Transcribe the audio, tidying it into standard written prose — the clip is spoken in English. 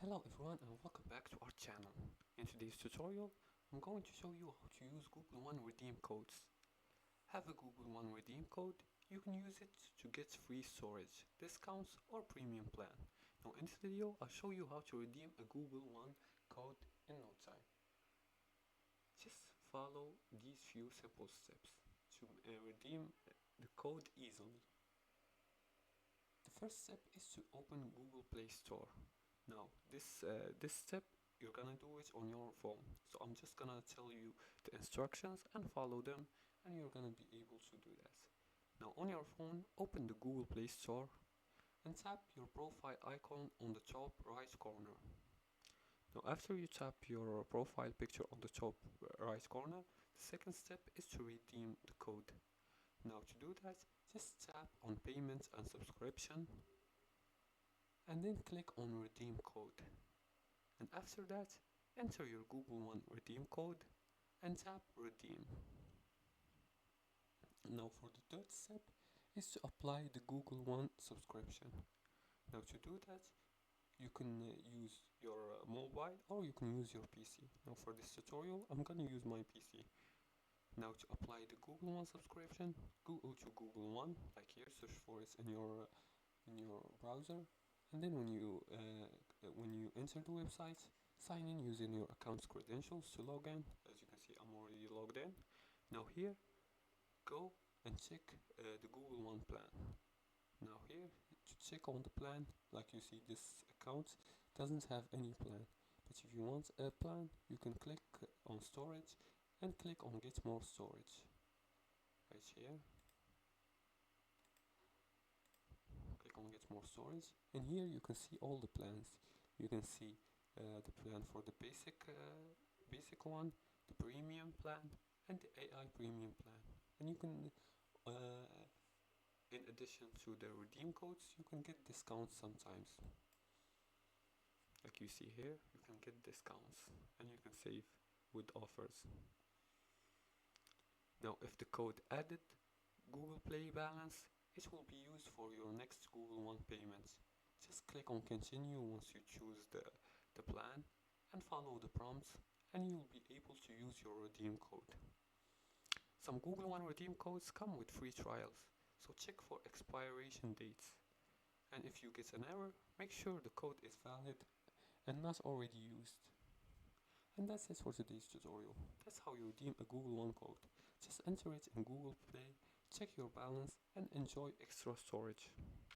Hello everyone and welcome back to our channel. In today's tutorial, I'm going to show you how to use Google One redeem codes. Have a Google One redeem code, you can use it to get free storage, discounts or premium plan. Now in this video, I'll show you how to redeem a Google One code in no time. Just follow these few simple steps to redeem the code easily. The first step is to open Google Play Store. Now this step you're gonna do it on your phone, so I'm just gonna tell you the instructions and follow them and you're gonna be able to do that. Now on your phone, open the Google Play Store and tap your profile icon on the top right corner. Now after you tap your profile picture on the top right corner, the second step is to redeem the code. Now to do that, just tap on payments and subscription and then click on redeem code, and after that enter your Google One redeem code and tap redeem. Now for the third step is to apply the Google One subscription. Now to do that you can use your mobile or you can use your PC. Now for this tutorial I'm gonna use my PC. Now to apply the Google One subscription, go to Google One, like here, search for it in your browser, and then when you enter the website, sign in using your account's credentials to log in. As you can see, I'm already logged in. Now here, go and check the Google One plan. Now here, to check on the plan, like you see, this account doesn't have any plan. But if you want a plan, you can click on storage and click on get more storage. Right here. Click on get more storage, and here you can see all the plans. You can see the plan for the basic one, the premium plan, and the AI premium plan. And you can in addition to the redeem codes, you can get discounts sometimes. Like you see here, you can get discounts and you can save with offers. Now if the code added Google Play balance, it will be used for your next Google One payment. Just click on continue once you choose the plan and follow the prompts and you'll be able to use your redeem code. Some Google One redeem codes come with free trials, so check for expiration dates. And if you get an error, make sure the code is valid and not already used. And that's it for today's tutorial. That's how you redeem a Google One code. Just enter it in Google Play, check your balance and enjoy extra storage.